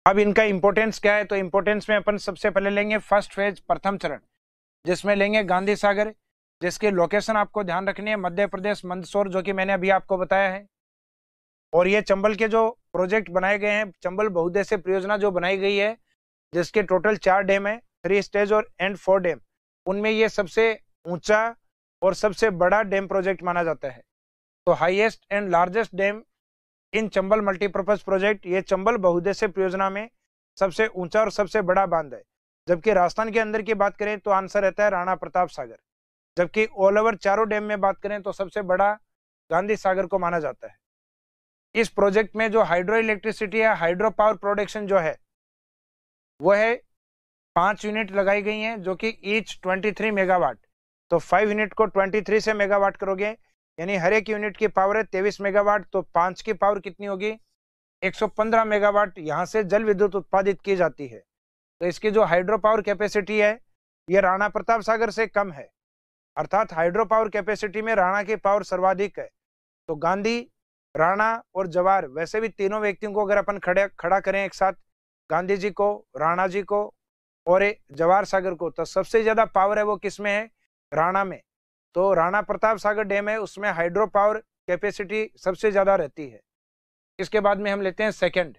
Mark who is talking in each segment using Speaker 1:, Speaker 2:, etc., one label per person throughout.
Speaker 1: अब इनका इंपॉर्टेंस क्या है, तो इंपॉर्टेंस में अपन सबसे पहले लेंगे फर्स्ट फेज, प्रथम चरण, जिसमें लेंगे गांधी सागर, जिसकी लोकेशन आपको ध्यान रखनी है मध्य प्रदेश, मंदसौर, जो कि मैंने अभी आपको बताया है। और ये चंबल के जो प्रोजेक्ट बनाए गए हैं, चंबल बहुउद्देश्य परियोजना जो बनाई गई है, जिसके टोटल 4 डैम है, 3 स्टेज और एंड 4 डैम, उनमें ये सबसे ऊंचा और सबसे बड़ा डैम प्रोजेक्ट माना जाता है। तो highest and largest dam in Chambal multipurpose project, ये चंबल बहुउद्देश्य परियोजना में सबसे ऊंचा और सबसे बड़ा बांध है। जबकि राजस्थान के अंदर की बात करें तो आंसर रहता है राणा प्रताप सागर। जबकि ऑल ओवर चारों डैम में बात करें तो सबसे बड़ा गांधी सागर को माना जाता है। इस प्रोजेक्ट में जो हाइड्रो इलेक्ट्रिसिटी है, हाइड्रो पावर प्रोडक्शन जो है वो है 5 यूनिट लगाई गई हैं, जो कि ईच 23 मेगावाट। तो 5 यूनिट को 23 से मेगावाट करोगे, यानी हर एक यूनिट की पावर है 23 मेगावाट, तो 5 की पावर कितनी होगी, 115 मेगावाट यहाँ से जल विद्युत उत्पादित की जाती है। तो इसकी जो हाइड्रो पावर कैपेसिटी है ये राणा प्रताप सागर से कम है, अर्थात हाइड्रो पावर कैपेसिटी में राणा की पावर सर्वाधिक है। तो गांधी, राणा और जवाहर, वैसे भी तीनों व्यक्तियों को अगर अपन खड़ा करें एक साथ, गांधी जी को, राणा जी को और जवाहर सागर को, तो सबसे ज्यादा पावर है वो किस में है, राणा में। तो राणा प्रताप सागर डैम है, उसमें हाइड्रो पावर कैपेसिटी सबसे ज्यादा रहती है। इसके बाद में हम लेते हैं सेकंड,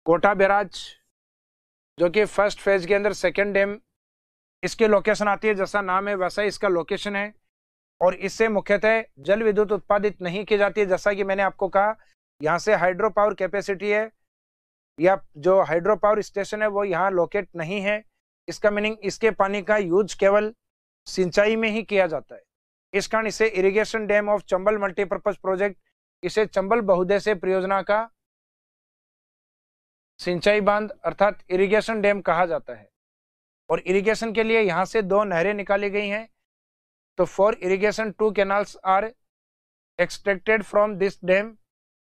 Speaker 1: कोटा बैराज, जो कि फर्स्ट फेज के अंदर सेकंड डैम। इसकी लोकेशन आती है, जैसा नाम है वैसा इसका लोकेशन है, और इससे मुख्यतः जल विद्युत उत्पादित नहीं की जाती है। जैसा कि मैंने आपको कहा, यहाँ से हाइड्रो पावर कैपेसिटी है, या जो हाइड्रो पावर स्टेशन है वो यहाँ लोकेट नहीं है। इसका मीनिंग इसके पानी का यूज केवल सिंचाई में ही किया जाता है। इस कारण इसे irrigation dam of Chambal multipurpose project, इसे चंबल बहुउद्देश्य परियोजना का सिंचाई बांध अर्थात इरिगेशन डैम कहा जाता है। और इरिगेशन के लिए यहाँ से 2 नहरें निकाली गई हैं। तो for irrigation 2 canals are extracted from this dam.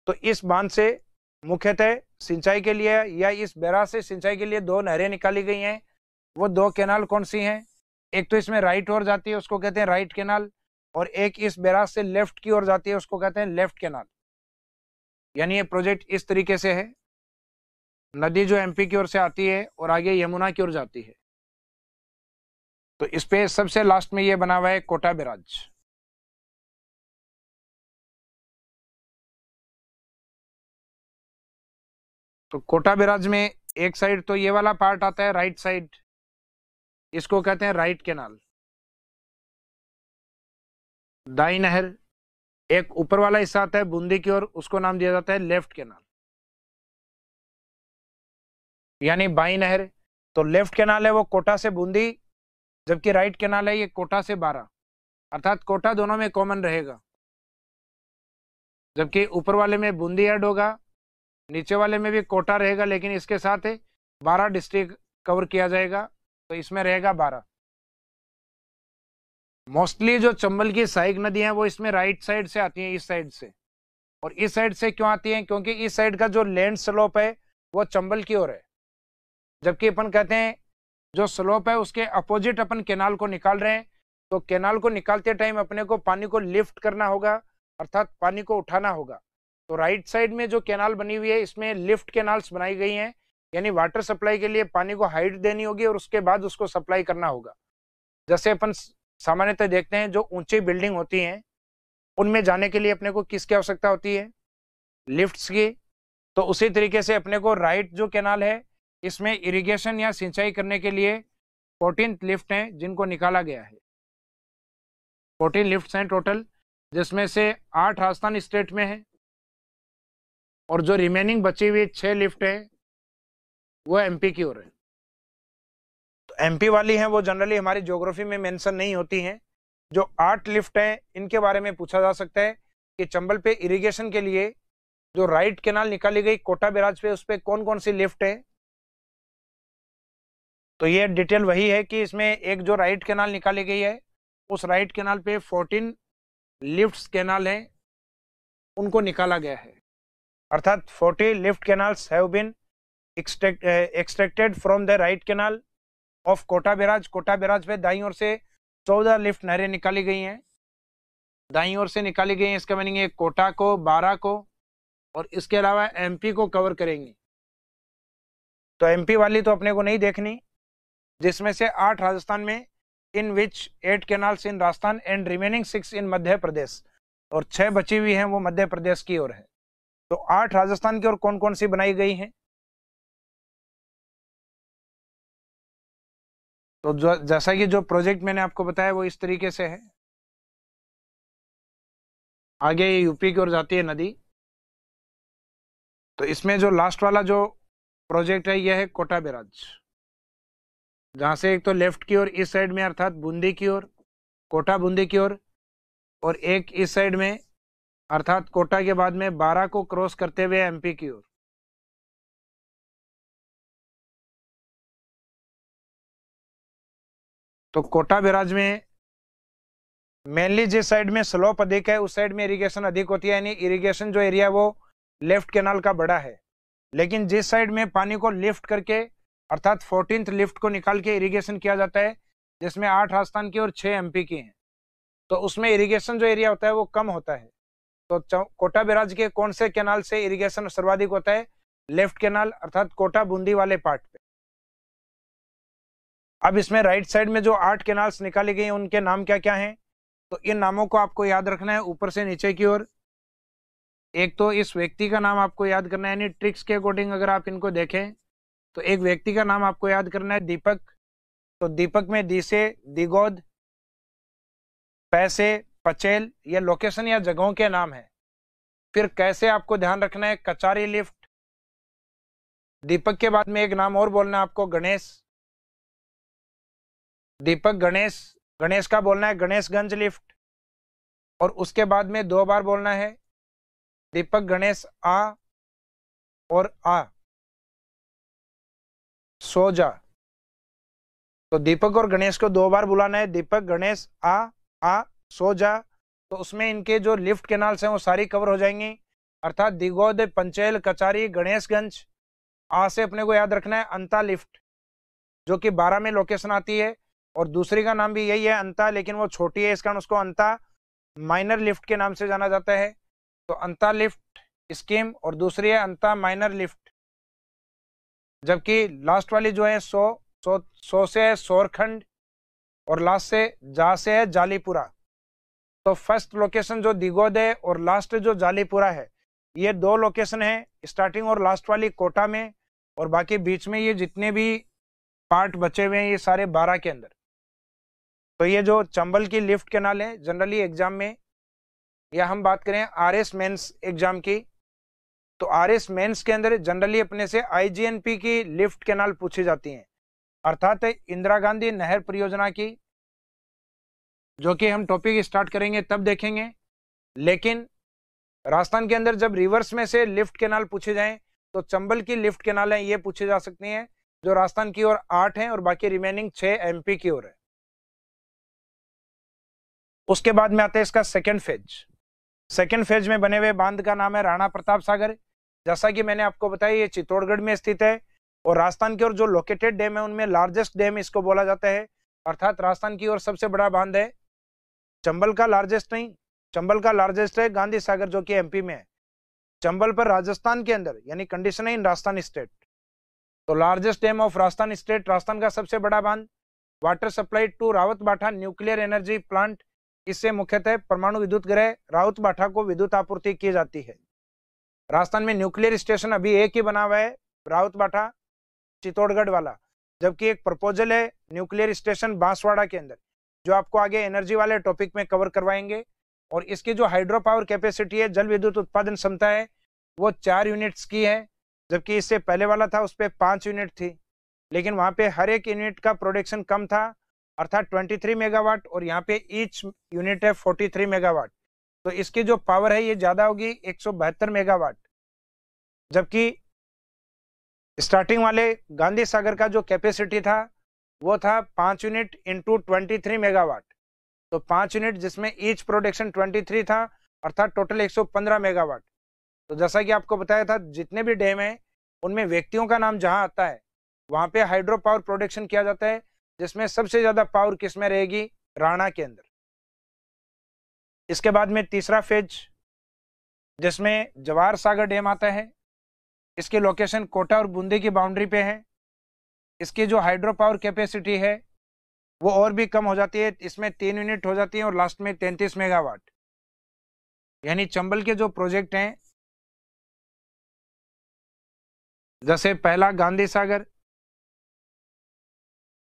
Speaker 1: तो इस बांध से मुख्यतः सिंचाई के लिए, या इस बैराज से सिंचाई के लिए 2 नहरें निकाली गई हैं। वो 2 कैनाल कौन सी हैं, एक तो इसमें राइट ओर जाती है, उसको कहते हैं राइट कैनाल, और एक इस बैराज से लेफ्ट की ओर जाती है, उसको कहते हैं लेफ्ट कैनाल। यानी ये प्रोजेक्ट इस तरीके से है, नदी जो एमपी की ओर से आती है और आगे यमुना की ओर जाती है। तो इस पे सबसे लास्ट में ये बना हुआ है कोटा बैराज। तो कोटा बैराज में एक साइड तो ये वाला पार्ट आता है राइट साइड, इसको कहते हैं राइट कैनाल, दाई नहर। एक ऊपर वाला हिस्सा आता है बूंदी की ओर, उसको नाम दिया जाता है लेफ्ट कैनाल, यानी बाई नहर। तो लेफ्ट कैनाल है वो कोटा से बूंदी, जबकि राइट कैनाल है ये कोटा से बारा, अर्थात कोटा दोनों में कॉमन रहेगा। जबकि ऊपर वाले में बूंदी ऐड होगा, नीचे वाले में भी कोटा रहेगा, लेकिन इसके साथ 12 डिस्ट्रिक्ट कवर किया जाएगा, तो इसमें रहेगा 12। मोस्टली जो चंबल की सहायक नदी हैं वो इसमें राइट साइड से आती हैं, इस साइड से। और इस साइड से क्यों आती हैं, क्योंकि इस साइड का जो लैंड स्लोप है वो चंबल की ओर है। जबकि अपन कहते हैं जो स्लोप है उसके अपोजिट अपन कैनाल को निकाल रहे हैं, तो कैनाल को निकालते टाइम अपने को पानी को लिफ्ट करना होगा, अर्थात पानी को उठाना होगा। तो राइट साइड में जो कैनाल बनी हुई है इसमें लिफ्ट कैनाल्स बनाई गई हैं, यानी वाटर सप्लाई के लिए पानी को हाइट देनी होगी और उसके बाद उसको सप्लाई करना होगा। जैसे अपन सामान्यतः देखते हैं जो ऊंची बिल्डिंग होती हैं उनमें जाने के लिए अपने को किसकी आवश्यकता होती है, लिफ्ट्स की। तो उसी तरीके से अपने को राइट जो कैनाल है इसमें इरिगेशन या सिंचाई करने के लिए 14 लिफ्ट हैं जिनको निकाला गया है। 14 लिफ्ट्स हैं टोटल, जिसमें से 8 राजस्थान स्टेट में है, और जो रिमेनिंग बची हुई 6 लिफ्ट है वो एमपी की ओर है। तो एमपी वाली हैं वो जनरली हमारी ज्योग्राफी में मेंशन नहीं होती हैं। जो 8 लिफ्ट हैं इनके बारे में पूछा जा सकता है कि चंबल पे इरिगेशन के लिए जो राइट कैनाल निकाली गई कोटा बैराज पे, उस पे कौन कौन सी लिफ्ट है। तो ये डिटेल वही है कि इसमें एक जो राइट कैनाल निकाली गई है उस राइट कैनाल पे 14 लिफ्ट्स कैनाल हैं, उनको निकाला गया है। अर्थात 40 lift canals have been extracted from the right canal of Kota barrage. Kota barrage पे दाईं ओर से 14 लिफ्ट नहरें निकाली गई हैं, दाईं ओर से निकाली गई हैं। इसका मीनिंग है कोटा को, बारा को, और इसके अलावा एमपी को कवर करेंगे। तो एमपी वाली तो अपने को नहीं देखनी, जिसमें से 8 राजस्थान में, इन विच 8 canals in Rajasthan and remaining 6 इन मध्य प्रदेश, और 6 बची हुई हैं वो मध्य प्रदेश की ओर है। तो 8 राजस्थान की ओर कौन कौन सी बनाई गई हैं? तो जैसा कि जो प्रोजेक्ट मैंने आपको बताया वो इस तरीके से है। आगे ये यूपी की ओर जाती है नदी। तो इसमें जो लास्ट वाला जो प्रोजेक्ट है यह है कोटा बैराज, जहां से एक तो लेफ्ट की ओर इस साइड में अर्थात बूंदी की ओर, कोटा बूंदी की ओर, और एक इस साइड में अर्थात कोटा के बाद में 12 को क्रॉस करते हुए एमपी की ओर। तो कोटा बैराज में मेनली जिस साइड में स्लोप अधिक है उस साइड में इरिगेशन अधिक होती है, यानी इरिगेशन जो एरिया वो लेफ्ट कैनाल का बड़ा है। लेकिन जिस साइड में पानी को लिफ्ट करके अर्थात 14th लिफ्ट को निकाल के इरिगेशन किया जाता है, जिसमें 8 राजस्थान की और 6 एमपी की हैं, तो उसमें इरिगेशन जो एरिया होता है वो कम होता है। तो कोटा बैराज के कौन से कैनाल से इरिगेशन सर्वाधिक होता है? लेफ्ट कैनाल अर्थात कोटा बूंदी वाले पार्ट पे। अब इसमें राइट साइड में जो 8 कैनाल्स निकाली गई हैं उनके नाम क्या क्या हैं? तो इन नामों को आपको याद रखना है ऊपर से नीचे की ओर। एक तो इस व्यक्ति का नाम आपको याद करना है, यानी ट्रिक्स के अकॉर्डिंग अगर आप इनको देखें तो एक व्यक्ति का नाम आपको याद करना है, दीपक। तो दीपक में दी से दिगोद, पैसे, पचेल, ये लोकेशन या जगहों के नाम है। फिर कैसे आपको ध्यान रखना है, कचारी लिफ्ट। दीपक के बाद में एक नाम और बोलना है आपको, गणेश। दीपक गणेश, गणेश का बोलना है गणेशगंज लिफ्ट। और उसके बाद में 2 बार बोलना है दीपक गणेश आ और आ सो जा। तो दीपक और गणेश को 2 बार बुलाना है, दीपक गणेश आ सो जा। तो उसमें इनके जो लिफ्ट कैनाल्स हैं वो सारी कवर हो जाएंगी, अर्थात दिगोद, पंचेल, कचारी, गणेशगंज। आ से अपने को याद रखना है अंता लिफ्ट, जो कि 12 में लोकेशन आती है, और दूसरी का नाम भी यही है अंता, लेकिन वो छोटी है इस कारण उसको अंता माइनर लिफ्ट के नाम से जाना जाता है। तो अंता लिफ्ट स्कीम, और दूसरी है अंता माइनर लिफ्ट। जबकि लास्ट वाली जो है सो से है सोरखंड, और लास्ट से है जालीपुरा। तो फर्स्ट लोकेशन जो दिगोद है और लास्ट जो जालीपुरा है, ये 2 लोकेशन है, स्टार्टिंग और लास्ट वाली कोटा में, और बाकी बीच में ये जितने भी पार्ट बचे हुए हैं ये सारे 12 के अंदर। तो ये जो चंबल की लिफ्ट कैनाल है, जनरली एग्जाम में, या हम बात करें आरएस मेंस एग्जाम की, तो आरएस मेंस के अंदर जनरली अपने से आईजीएनपी की लिफ्ट कैनाल पूछी जाती हैं, अर्थात इंदिरा गांधी नहर परियोजना की, जो कि हम टॉपिक स्टार्ट करेंगे तब देखेंगे। लेकिन राजस्थान के अंदर जब रिवर्स में से लिफ्ट कैनाल पूछे जाएं तो चंबल की लिफ्ट कैनाल है ये पूछी जा सकती हैं, जो राजस्थान की ओर 8 हैं और बाकी रिमेनिंग 6 एमपी की ओर है। उसके बाद में आता है इसका सेकेंड फेज। सेकेंड फेज में बने हुए बांध का नाम है राणा प्रताप सागर। जैसा कि मैंने आपको बताया ये चित्तौड़गढ़ में स्थित है, और राजस्थान की ओर जो लोकेटेड डैम है उनमें लार्जेस्ट डैम इसको बोला जाता है, अर्थात राजस्थान की ओर सबसे बड़ा बांध है। चंबल का लार्जेस्ट नहीं, चंबल का लार्जेस्ट है गांधी सागर, जो कि एमपी में है। चंबल पर राजस्थान के अंदर, यानी कंडीशन है इन राजस्थान स्टेट। तो largest dam of Rajasthan state, Rajasthan का सबसे बड़ा बांध। Water supply to Rawat Bhata nuclear energy plant, इससे मुख्यतः परमाणु विद्युत गृह राउत बाठा को विद्युत आपूर्ति की जाती है। राजस्थान में न्यूक्लियर स्टेशन अभी एक ही बना हुआ है, राउत बाठा चित्तौड़गढ़ वाला, जबकि एक प्रपोजल है न्यूक्लियर स्टेशन बांसवाड़ा के अंदर, जो आपको आगे एनर्जी वाले टॉपिक में कवर करवाएंगे। और इसकी जो हाइड्रो पावर कैपेसिटी है, जल विद्युत उत्पादन क्षमता है, वो 4 यूनिट्स की है, जबकि इससे पहले वाला था उस पर 5 यूनिट थी। लेकिन वहां पे हर एक यूनिट का प्रोडक्शन कम था, अर्थात 23 मेगावाट, और यहाँ पे ईच यूनिट है 43 मेगावाट। तो इसकी जो पावर है ये ज्यादा होगी 172 मेगावाट, जबकि स्टार्टिंग वाले गांधी सागर का जो कैपेसिटी था वो था 5 यूनिट इंटू 23 मेगावाट। तो 5 यूनिट जिसमें ईच प्रोडक्शन 23 था, अर्थात टोटल 115 मेगावाट। तो जैसा कि आपको बताया था जितने भी डैम है उनमें व्यक्तियों का नाम जहां आता है वहां पे हाइड्रो पावर प्रोडक्शन किया जाता है, जिसमें सबसे ज्यादा पावर किसमें रहेगी? राणा के अंदर। इसके बाद में तीसरा फेज, जिसमें जवाहर सागर डैम आता है। इसकी लोकेशन कोटा और बूंदी की बाउंड्री पे है। इसकी जो हाइड्रो पावर कैपेसिटी है वो और भी कम हो जाती है, इसमें 3 यूनिट हो जाती है और लास्ट में 33 मेगावाट। यानी चंबल के जो प्रोजेक्ट हैं, जैसे पहला गांधी सागर,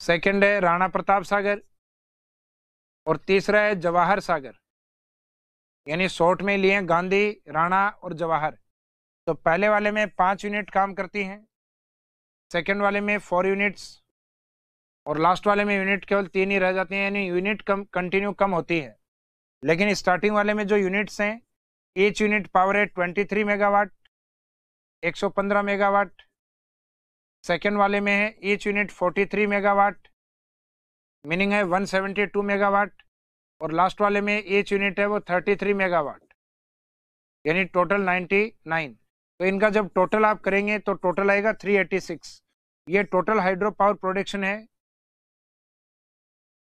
Speaker 1: सेकंड है राणा प्रताप सागर और तीसरा है जवाहर सागर। यानी शॉर्ट में लिए गांधी, राणा और जवाहर। तो पहले वाले में 5 यूनिट काम करती हैं, सेकंड वाले में 4 यूनिट्स और लास्ट वाले में यूनिट केवल 3 ही रह जाती हैं। यानी यूनिट कम कंटिन्यू कम होती है। लेकिन स्टार्टिंग वाले में जो यूनिट्स हैं, ईच यूनिट पावर है 23 मेगावाट, 115 मेगावाट। सेकेंड वाले में है ईच यूनिट 43 मेगावाट, मीनिंग है 172 मेगावाट। और लास्ट वाले में ईच यूनिट है वो 33 मेगावाट, यानी टोटल 99। तो इनका जब टोटल आप करेंगे तो टोटल आएगा 386। ये टोटल हाइड्रो पावर प्रोडक्शन है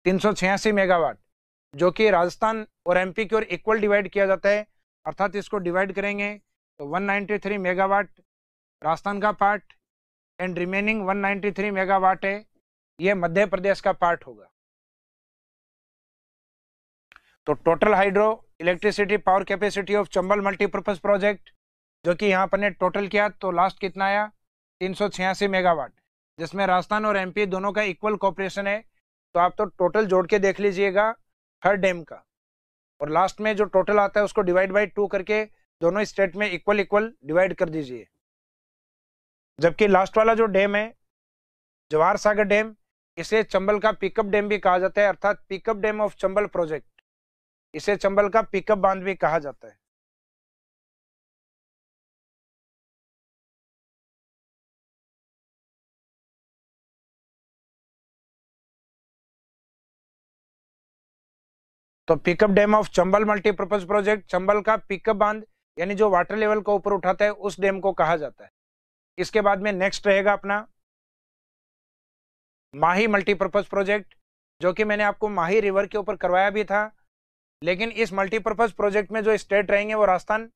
Speaker 1: 386 मेगावाट, जो कि राजस्थान और एमपी की ओर इक्वल डिवाइड किया जाता है। अर्थात इसको डिवाइड करेंगे तो 193 मेगावाट राजस्थान का पार्ट एंड रिमेनिंग 193 मेगावाट है ये मध्य प्रदेश का पार्ट होगा। तो total hydro electricity power capacity of Chambal multipurpose project, जो कि यहाँ पर ने टोटल किया तो लास्ट कितना आया 386 मेगावाट, जिसमें राजस्थान और एमपी दोनों का इक्वल कॉपरेशन है। तो आप तो टोटल जोड़ के देख लीजिएगा हर डैम का, और लास्ट में जो टोटल आता है उसको डिवाइड बाई 2 करके दोनों स्टेट में इक्वल इक्वल डिवाइड कर दीजिए। जबकि लास्ट वाला जो डैम है जवाहर सागर डैम, इसे चंबल का पिकअप डैम भी कहा जाता है, अर्थात pickup dam of Chambal project. इसे चंबल का पिकअप बांध भी कहा जाता है। तो pickup dam of Chambal multipurpose project, Chambal का पिकअप बांध यानी जो वाटर लेवल को ऊपर उठाता है उस डैम को कहा जाता है। इसके बाद में नेक्स्ट रहेगा अपना माही मल्टीपर्पज प्रोजेक्ट, जो कि मैंने आपको माही रिवर के ऊपर करवाया भी था। लेकिन इस मल्टीपर्पज प्रोजेक्ट में जो स्टेट रहेंगे वो राजस्थान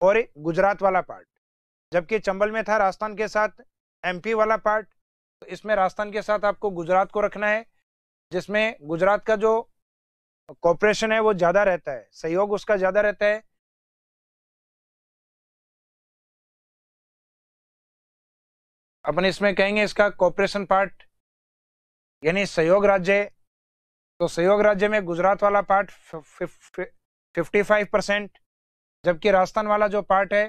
Speaker 1: और गुजरात वाला पार्ट, जबकि चंबल में था राजस्थान के साथ एमपी वाला पार्ट। तो इसमें राजस्थान के साथ आपको गुजरात को रखना है, जिसमें गुजरात का जो कॉपरेशन है वो ज्यादा रहता है, सहयोग उसका ज्यादा रहता है। अपन इसमें कहेंगे इसका कॉपरेशन पार्ट यानी सहयोग राज्य। तो सहयोग राज्य में गुजरात वाला पार्ट 55%, जबकि राजस्थान वाला जो पार्ट है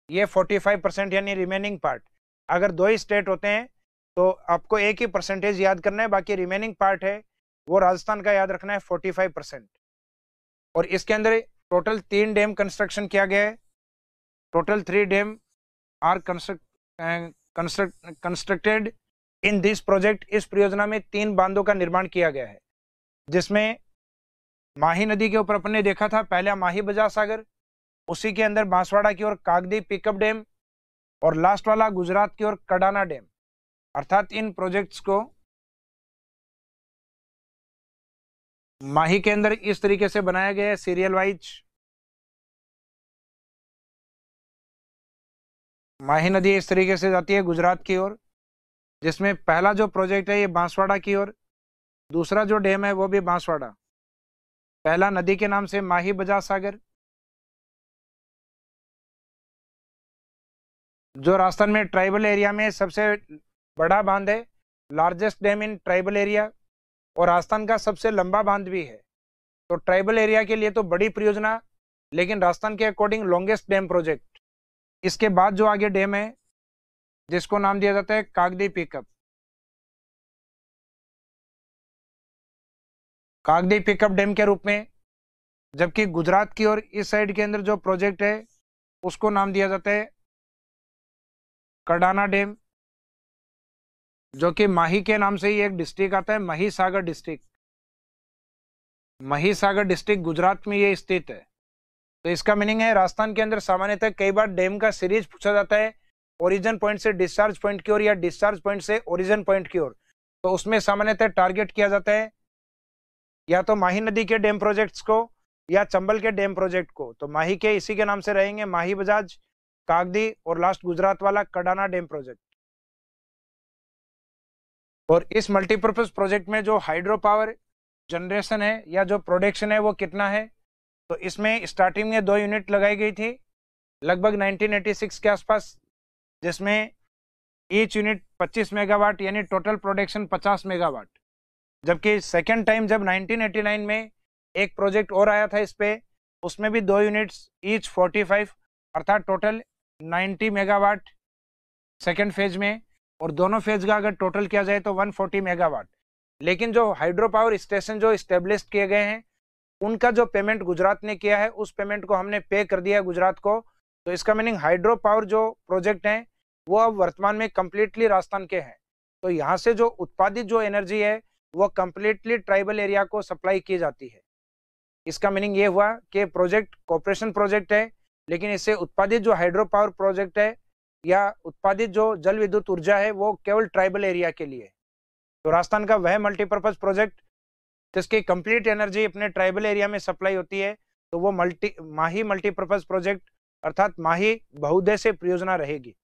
Speaker 1: ये 45% यानी रिमेनिंग पार्ट। अगर 2 ही स्टेट होते हैं तो आपको एक ही परसेंटेज याद करना है, बाकी रिमेनिंग पार्ट है वो राजस्थान का याद रखना है 45%। और इसके अंदर टोटल 3 डैम कंस्ट्रक्शन किया गया है। Total 3 dam are constructed in this project. इस परियोजना में 3 बांधों का निर्माण किया गया है, जिसमें माही नदी के ऊपर अपन ने देखा था पहला माही बजाज सागर, उसी के अंदर बांसवाड़ा की ओर कागदी पिकअप डैम, और लास्ट वाला गुजरात की ओर कडाना डैम। अर्थात इन प्रोजेक्ट्स को माही के अंदर इस तरीके से बनाया गया है सीरियल वाइज। माही नदी इस तरीके से जाती है गुजरात की ओर, जिसमें पहला जो प्रोजेक्ट है ये बांसवाड़ा की ओर, दूसरा जो डैम है वो भी बांसवाड़ा, पहला नदी के नाम से माही बजाज सागर। जो राजस्थान में ट्राइबल एरिया में सबसे बड़ा बांध है, largest dam in tribal area, और राजस्थान का सबसे लंबा बांध भी है। तो ट्राइबल एरिया के लिए तो बड़ी परियोजना, लेकिन राजस्थान के अकॉर्डिंग लॉन्गेस्ट डैम प्रोजेक्ट। इसके बाद जो आगे डैम है जिसको नाम दिया जाता है कागदी पिकअप। कागदी पिकअप डैम के रूप में, जबकि गुजरात की ओर इस साइड के अंदर जो प्रोजेक्ट है उसको नाम दिया जाता है कडाना डैम, जो कि माही के नाम से ही एक डिस्ट्रिक्ट आता है, महिसागर डिस्ट्रिक्ट। महिसागर डिस्ट्रिक्ट गुजरात में ये स्थित है। तो इसका मीनिंग है राजस्थान के अंदर सामान्यतः कई बार डैम का सीरीज पूछा जाता है, ओरिजिन पॉइंट से डिस्चार्ज पॉइंट की ओर या डिस्चार्ज पॉइंट से ओरिजिन पॉइंट की ओर। तो उसमें सामान्यतः टारगेट किया जाता है या तो माही नदी के डैम प्रोजेक्ट्स को या चंबल के डैम प्रोजेक्ट को, तो माही के इसी के नाम से रहेंगे, माही बजाज, कागदी और लास्ट गुजरात वाला कडाना डैम प्रोजेक्ट। और इस मल्टीपर्पज प्रोजेक्ट में जो हाइड्रो पावर जनरेशन है या जो प्रोडक्शन है वो कितना है, तो इसमें स्टार्टिंग में 2 यूनिट लगाई गई थी लगभग 1986 के आसपास, जिसमें ईच यूनिट 25 मेगावाट यानी टोटल प्रोडक्शन 50 मेगावाट। जबकि सेकेंड टाइम जब 1989 में एक प्रोजेक्ट और आया था इस पे, उसमें भी 2 यूनिट्स ईच 45 अर्थात टोटल 90 मेगावाट सेकेंड फेज में, और दोनों फेज का अगर टोटल किया जाए तो 140 मेगावाट। लेकिन जो हाइड्रो पावर स्टेशन जो इस्टेब्लिश किए गए हैं उनका जो पेमेंट गुजरात ने किया है उस पेमेंट को हमने पे कर दिया है गुजरात को। तो इसका मीनिंग हाइड्रो पावर जो प्रोजेक्ट हैं वो अब वर्तमान में कंप्लीटली राजस्थान के हैं। तो यहाँ से जो उत्पादित जो एनर्जी है वो कंप्लीटली ट्राइबल एरिया को सप्लाई की जाती है। इसका मीनिंग ये हुआ कि प्रोजेक्ट कॉर्पोरेशन प्रोजेक्ट है, लेकिन इससे उत्पादित जो हाइड्रो पावर प्रोजेक्ट है या उत्पादित जो जल विद्युत ऊर्जा है वो केवल ट्राइबल एरिया के लिए। तो राजस्थान का वह मल्टीपर्पज प्रोजेक्ट जिसकी कंप्लीट एनर्जी अपने ट्राइबल एरिया में सप्लाई होती है, तो वो माही मल्टीपर्पज प्रोजेक्ट अर्थात माही बहुउद्देश्य परियोजना रहेगी।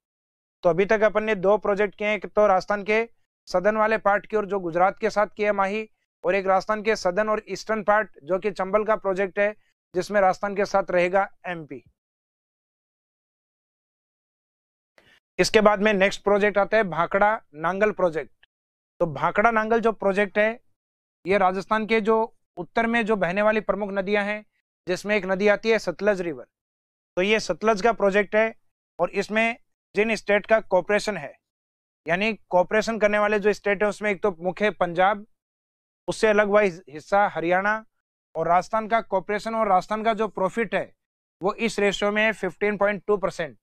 Speaker 1: तो अभी तक अपन ने 2 प्रोजेक्ट किए हैं, एक तो राजस्थान के सदर्न वाले पार्ट की और जो गुजरात के साथ किया माही, और एक राजस्थान के सदर्न और ईस्टर्न पार्ट जो कि चंबल का प्रोजेक्ट है जिसमें राजस्थान के साथ रहेगा एमपी। इसके बाद में नेक्स्ट प्रोजेक्ट आता है भाखड़ा नांगल प्रोजेक्ट। तो भाखड़ा नांगल जो प्रोजेक्ट है ये राजस्थान के जो उत्तर में जो बहने वाली प्रमुख नदियां हैं जिसमें एक नदी आती है सतलज रिवर, तो ये सतलज का प्रोजेक्ट है। और इसमें जिन स्टेट का कोऑपरेशन है यानी कोऑपरेशन करने वाले जो स्टेट है उसमें एक तो मुख्य पंजाब, उससे अलग हुआ हिस्सा हरियाणा, और राजस्थान का कोऑपरेशन और राजस्थान का जो प्रॉफिट है वो इस रेशियो में है 15.2%।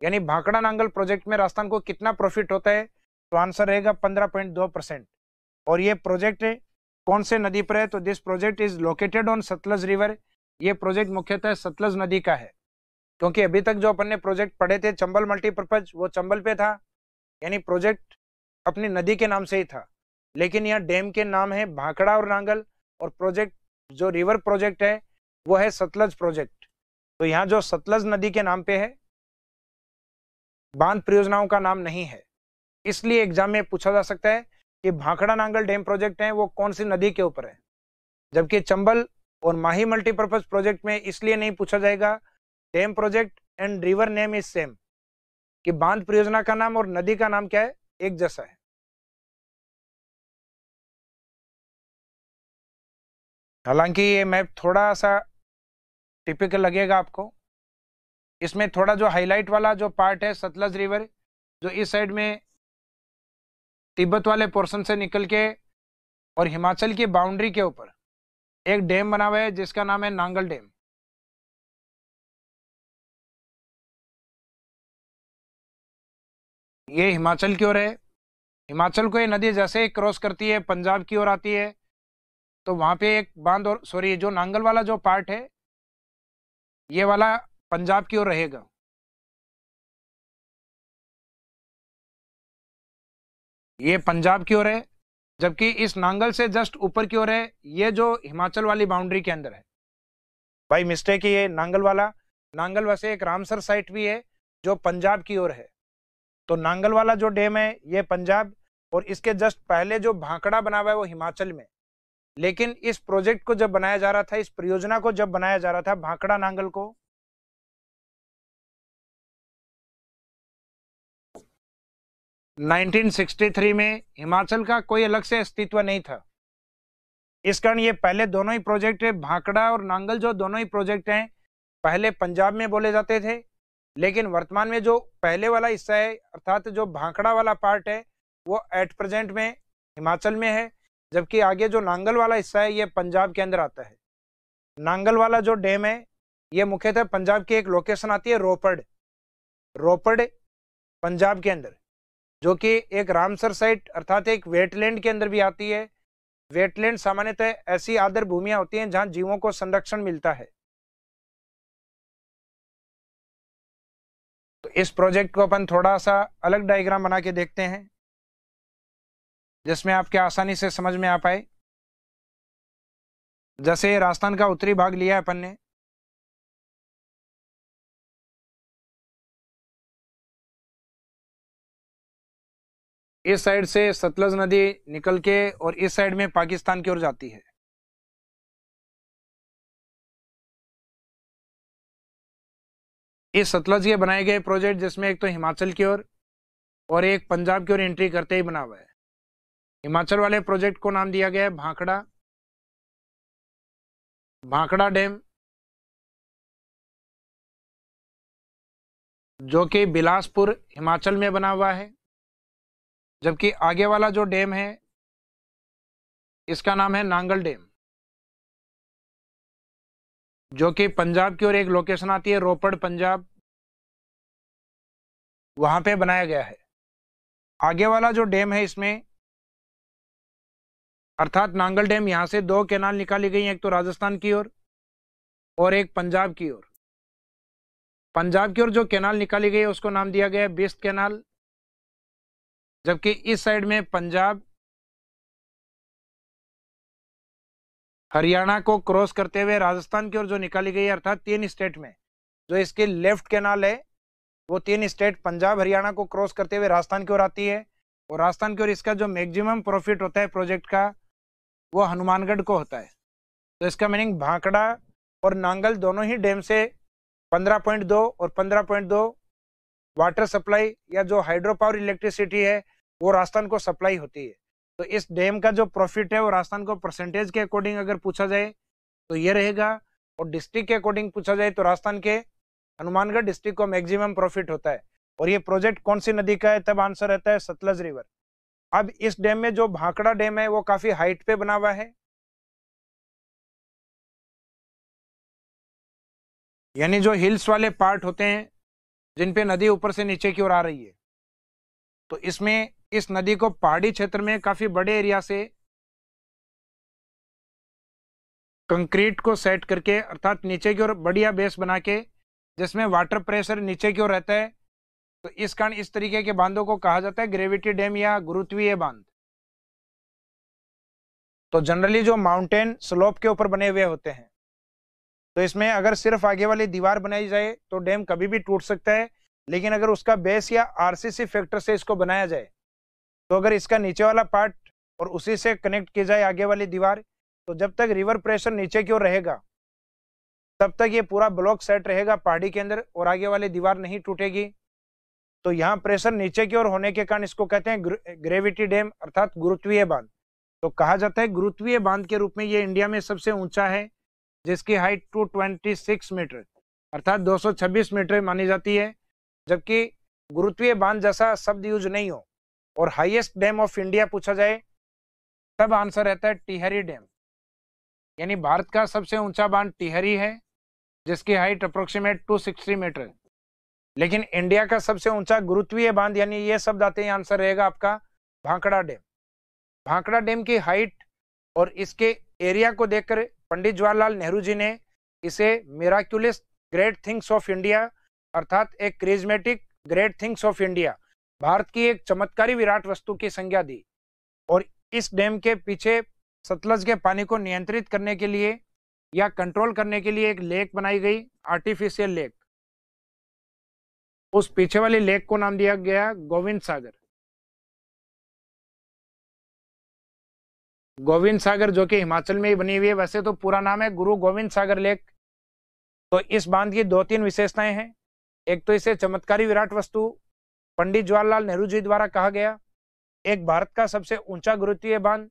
Speaker 1: यानी भाखड़ा नांगल प्रोजेक्ट में राजस्थान को कितना प्रॉफिट होता है, तो आंसर रहेगा 15.2%। और ये प्रोजेक्ट कौन से नदी पर है, तो this project is located on Sutlej river. ये प्रोजेक्ट मुख्यतः सतलज नदी का है, क्योंकि अभी तक जो अपन ने प्रोजेक्ट पढ़े थे चंबल मल्टीपर्पज वो चंबल पे था, यानी प्रोजेक्ट अपनी नदी के नाम से ही था, लेकिन यह डैम के नाम है भाखड़ा और नांगल, और प्रोजेक्ट जो रिवर प्रोजेक्ट है वो है सतलज प्रोजेक्ट। तो यहाँ जो सतलज नदी के नाम पे है, बांध परियोजनाओं का नाम नहीं है, इसलिए एग्जाम में पूछा जा सकता है कि भाखड़ा नांगल डैम प्रोजेक्ट है वो कौन सी नदी के ऊपर है। जबकि चंबल और माही मल्टीपर्पज प्रोजेक्ट में इसलिए नहीं पूछा जाएगा, dam project and river name is same, कि बांध परियोजना का नाम और नदी का नाम क्या है, एक जैसा है। हालांकि ये मैप थोड़ा सा टिपिकल लगेगा आपको, इसमें थोड़ा जो हाईलाइट वाला जो पार्ट है सतलज रिवर जो इस साइड में तिब्बत वाले पोर्शन से निकल के और हिमाचल की बाउंड्री के ऊपर एक डैम बना हुआ है जिसका नाम है नांगल डैम। ये हिमाचल की ओर है। हिमाचल को ये नदी जैसे ही क्रॉस करती है पंजाब की ओर आती है, तो वहां पे एक बांध, और सॉरी जो नांगल वाला जो पार्ट है ये वाला पंजाब की ओर रहेगा। ये पंजाब की ओर है, जबकि इस नांगल से जस्ट ऊपर की ओर है ये जो हिमाचल वाली बाउंड्री के अंदर है। भाई मिस्टेक ये नांगल वाला, नांगल वैसे एक रामसर साइट भी है जो पंजाब की ओर है। तो नांगल वाला जो डैम है ये पंजाब, और इसके जस्ट पहले जो भाखड़ा बना हुआ है वो हिमाचल में। लेकिन इस प्रोजेक्ट को जब बनाया जा रहा था, इस परियोजना को जब बनाया जा रहा था भाखड़ा नांगल को, नाइनटीन 1963 में हिमाचल का कोई अलग से अस्तित्व नहीं था। इस कारण ये पहले दोनों ही प्रोजेक्ट है, भाखड़ा और नांगल जो दोनों ही प्रोजेक्ट हैं पहले पंजाब में बोले जाते थे, लेकिन वर्तमान में जो पहले वाला हिस्सा है अर्थात जो भाखड़ा वाला पार्ट है वो एट प्रेजेंट में हिमाचल में है, जबकि आगे जो नांगल वाला हिस्सा है ये पंजाब के अंदर आता है। नांगल वाला जो डैम है ये मुख्यतः पंजाब की एक लोकेशन आती है रोपड़, रोपड़ पंजाब के अंदर, जो कि एक रामसर साइट अर्थात एक वेटलैंड के अंदर भी आती है। वेटलैंड सामान्यतः ऐसी आदर भूमियां होती हैं जहां जीवों को संरक्षण मिलता है। तो इस प्रोजेक्ट को अपन थोड़ा सा अलग डायग्राम बना के देखते हैं जिसमें आपके आसानी से समझ में आ पाए। जैसे राजस्थान का उत्तरी भाग लिया है अपन ने, इस साइड से सतलज नदी निकल के और इस साइड में पाकिस्तान की ओर जाती है। इस सतलज के बनाए गए प्रोजेक्ट जिसमें एक तो हिमाचल की ओर और एक पंजाब की ओर एंट्री करते ही बना हुआ है। हिमाचल वाले प्रोजेक्ट को नाम दिया गया है भाखड़ा, भाखड़ा डैम, जो कि बिलासपुर हिमाचल में बना हुआ है। जबकि आगे वाला जो डैम है इसका नाम है नांगल डैम, जो कि पंजाब की ओर एक लोकेशन आती है रोपड़ पंजाब, वहां पे बनाया गया है। आगे वाला जो डैम है इसमें अर्थात नांगल डैम, यहां से दो कैनाल निकाली गई हैं, एक तो राजस्थान की ओर और एक पंजाब की ओर। पंजाब की ओर जो कैनाल निकाली गई है उसको नाम दिया गया है बिस्त कैनाल, जबकि इस साइड में पंजाब हरियाणा को क्रॉस करते हुए राजस्थान की ओर जो निकाली गई है, अर्थात 3 स्टेट में जो इसकी लेफ्ट कैनाल है वो 3 स्टेट पंजाब हरियाणा को क्रॉस करते हुए राजस्थान की ओर आती है। और राजस्थान की ओर इसका जो मैक्सिमम प्रॉफिट होता है प्रोजेक्ट का वो हनुमानगढ़ को होता है। तो इसका मीनिंग भाखड़ा और नांगल दोनों ही डैम से 15.2 और 15.2 वाटर सप्लाई या जो हाइड्रो पावर इलेक्ट्रिसिटी है वो राजस्थान को सप्लाई होती है। तो इस डैम का जो प्रॉफिट है वो राजस्थान को परसेंटेज के अकॉर्डिंग अगर पूछा जाए तो ये रहेगा, और डिस्ट्रिक्ट के अकॉर्डिंग पूछा जाए तो राजस्थान के हनुमानगढ़ डिस्ट्रिक्ट को मैक्सिमम प्रॉफिट होता है। और ये प्रोजेक्ट कौन सी नदी का है, तब आंसर रहता है सतलज रिवर। अब इस डैम में जो भाखड़ा डैम है वो काफी हाइट पे बना हुआ है, यानी जो हिल्स वाले पार्ट होते हैं जिन पे नदी ऊपर से नीचे की ओर आ रही है। तो इसमें इस नदी को पहाड़ी क्षेत्र में काफी बड़े एरिया से कंक्रीट को सेट करके अर्थात नीचे की ओर बढ़िया बेस बना के जिसमें वाटर प्रेशर नीचे की ओर रहता है, तो इस कारण इस तरीके के बांधों को कहा जाता है ग्रेविटी डैम या गुरुत्वीय बांध। तो जनरली जो माउंटेन स्लोप के ऊपर बने हुए होते हैं, तो इसमें अगर सिर्फ आगे वाली दीवार बनाई जाए तो डैम कभी भी टूट सकता है, लेकिन अगर उसका बेस या आरसीसी फैक्टर से इसको बनाया जाए तो अगर इसका नीचे वाला पार्ट और उसी से कनेक्ट की जाए आगे वाली दीवार, तो जब तक रिवर प्रेशर नीचे की ओर रहेगा तब तक ये पूरा ब्लॉक सेट रहेगा पहाड़ी के अंदर और आगे वाली दीवार नहीं टूटेगी। तो यहाँ प्रेशर नीचे की ओर होने के कारण इसको कहते हैं ग्रेविटी डैम अर्थात गुरुत्वीय बांध। तो कहा जाता है गुरुत्वीय बांध के रूप में ये इंडिया में सबसे ऊंचा है, जिसकी हाइट 226 मीटर अर्थात 226 मीटर मानी जाती है। जबकि गुरुत्वीय बांध जैसा शब्द यूज नहीं हो और हाईएस्ट डैम ऑफ इंडिया पूछा जाए तब आंसर रहता है टिहरी डैम, यानी भारत का सबसे ऊंचा बांध टिहरी है जिसकी हाइट अप्रोक्सीमेट 260 मीटर। लेकिन इंडिया का सबसे ऊंचा गुरुत्वीय बांध यानी ये शब्द आते हैं, आंसर रहेगा आपका भाखड़ा डैम। भाखड़ा डैम की हाइट और इसके एरिया को देखकर पंडित जवाहरलाल नेहरू जी ने इसे Miraculous great things of India अर्थात एक charismatic great things of India, Bharat की एक चमत्कारी विराट वस्तु की संज्ञा दी। और इस डैम के पीछे सतलज के पानी को नियंत्रित करने के लिए या कंट्रोल करने के लिए एक लेक बनाई गई, आर्टिफिशियल लेक। उस पीछे वाली लेक को नाम दिया गया गोविंद सागर। गोविंद सागर जो कि हिमाचल में ही बनी हुई है, वैसे तो पूरा नाम है गुरु गोविंद सागर लेक। तो इस बांध की 2-3 विशेषताएं हैं। एक तो इसे चमत्कारी विराट वस्तु पंडित जवाहरलाल नेहरू जी द्वारा कहा गया, एक भारत का सबसे ऊंचा गुरुत्वीय बांध,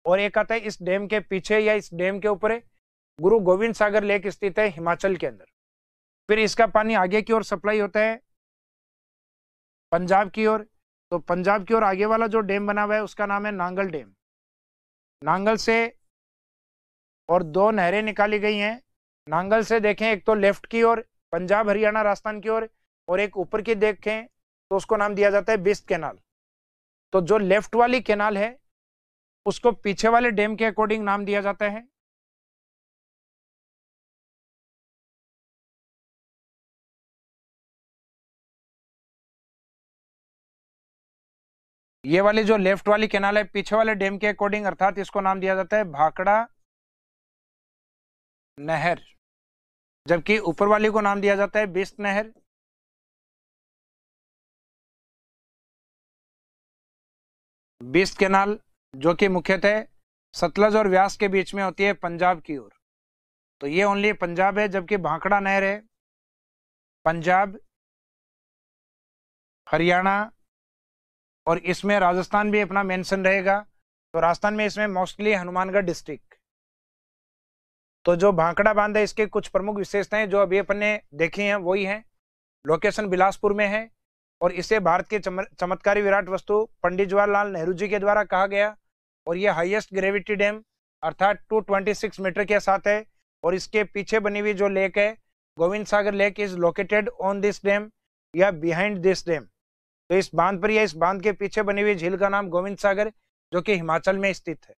Speaker 1: और एक आता है इस डैम के पीछे या इस डैम के ऊपर गुरु गोविंद सागर लेक स्थित है हिमाचल के अंदर। फिर इसका पानी आगे की ओर सप्लाई होता है पंजाब की ओर। तो पंजाब की ओर आगे वाला जो डैम बना हुआ है उसका नाम है नांगल डैम। नांगल से और 2 नहरें निकाली गई हैं। नांगल से देखें एक तो लेफ्ट की ओर पंजाब हरियाणा राजस्थान की ओर, और एक ऊपर की देखें तो उसको नाम दिया जाता है बिस्त कैनाल। तो जो लेफ्ट वाली कैनाल है उसको पीछे वाले डैम के अकॉर्डिंग नाम दिया जाता है। ये वाली जो लेफ्ट वाली कैनाल है पीछे वाले डैम के अकॉर्डिंग अर्थात इसको नाम दिया जाता है भाखड़ा नहर, जबकि ऊपर वाली को नाम दिया जाता है बिस्त नहर। बिस्त कैनाल जो कि मुख्यतः सतलज और व्यास के बीच में होती है पंजाब की ओर, तो ये ओनली पंजाब है। जबकि भाखड़ा नहर है पंजाब, हरियाणा और इसमें राजस्थान भी अपना मेंशन रहेगा। तो राजस्थान में इसमें मोस्टली हनुमानगढ़ डिस्ट्रिक्ट। तो जो भाखड़ा बांध है इसके कुछ प्रमुख विशेषताएं जो अभी अपन ने देखी हैं वही हैं। लोकेशन बिलासपुर में है और इसे भारत के चमत्कारी विराट वस्तु पंडित जवाहरलाल नेहरू जी के द्वारा कहा गया। और ये हाईएस्ट ग्रेविटी डैम अर्थात 226 मीटर के साथ है। और इसके पीछे बनी हुई जो लेक है Govind Sagar lake is located on this dam या बिहाइंड दिस डैम। तो इस बांध पर या इस बांध के पीछे बनी हुई झील का नाम गोविंद सागर जो कि हिमाचल में स्थित है।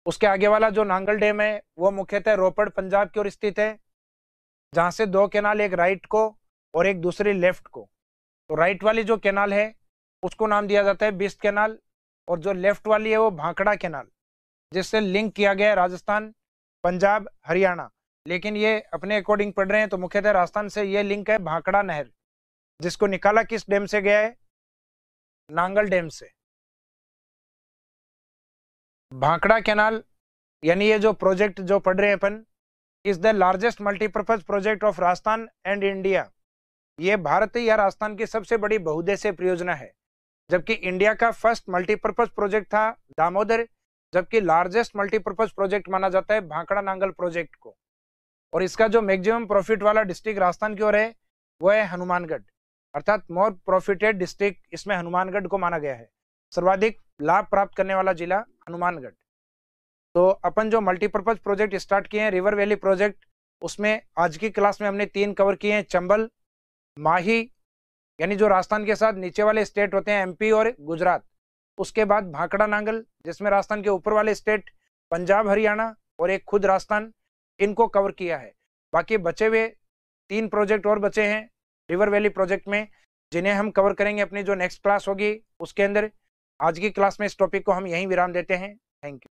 Speaker 1: उसके आगे वाला जो नांगल डैम है वो मुख्यतः रोपड़ पंजाब की ओर स्थित है, जहां से दो कैनाल, एक राइट को और एक दूसरी लेफ्ट को। तो राइट वाली जो कैनाल है उसको नाम दिया जाता है बिस्त कैनाल और जो लेफ्ट वाली है वो भाखड़ा कैनाल, जिससे लिंक किया गया है राजस्थान, पंजाब, हरियाणा। लेकिन ये अपने अकॉर्डिंग पढ़ रहे हैं तो मुख्यतः राजस्थान से ये लिंक है भाखड़ा नहर, जिसको निकाला किस डैम से गया है? नांगल डैम से। भाखड़ा कैनाल यानी ये जो प्रोजेक्ट जो पढ़ रहे हैं अपन is the largest multipurpose project of Rajasthan and India. ये भारत या राजस्थान की सबसे बड़ी बहुउद्देशीय परियोजना है। जबकि इंडिया का फर्स्ट मल्टीपर्पज प्रोजेक्ट था दामोदर, जबकि लार्जेस्ट मल्टीपर्पज प्रोजेक्ट माना जाता है भाखड़ा नांगल प्रोजेक्ट को। और इसका जो मैक्सिमम प्रॉफिट वाला डिस्ट्रिक्ट राजस्थान की ओर है वो है हनुमानगढ़, अर्थात मोर प्रॉफिटेड डिस्ट्रिक्ट इसमें हनुमानगढ़ को माना गया है। सर्वाधिक लाभ प्राप्त करने वाला जिला हनुमानगढ़। तो अपन जो मल्टीपर्पज प्रोजेक्ट स्टार्ट किए हैं रिवर वैली प्रोजेक्ट, उसमें आज की क्लास में हमने 3 कवर किए हैं, चंबल, माही यानी जो राजस्थान के साथ नीचे वाले स्टेट होते हैं एमपी और गुजरात, उसके बाद भाखड़ा नांगल जिसमें राजस्थान के ऊपर वाले स्टेट पंजाब, हरियाणा और एक खुद राजस्थान, इनको कवर किया है। बाकी बचे हुए 3 प्रोजेक्ट और बचे हैं रिवर वैली प्रोजेक्ट में, जिन्हें हम कवर करेंगे अपनी जो नेक्स्ट क्लास होगी उसके अंदर। आज की क्लास में इस टॉपिक को हम यहीं विराम देते हैं। Thank you.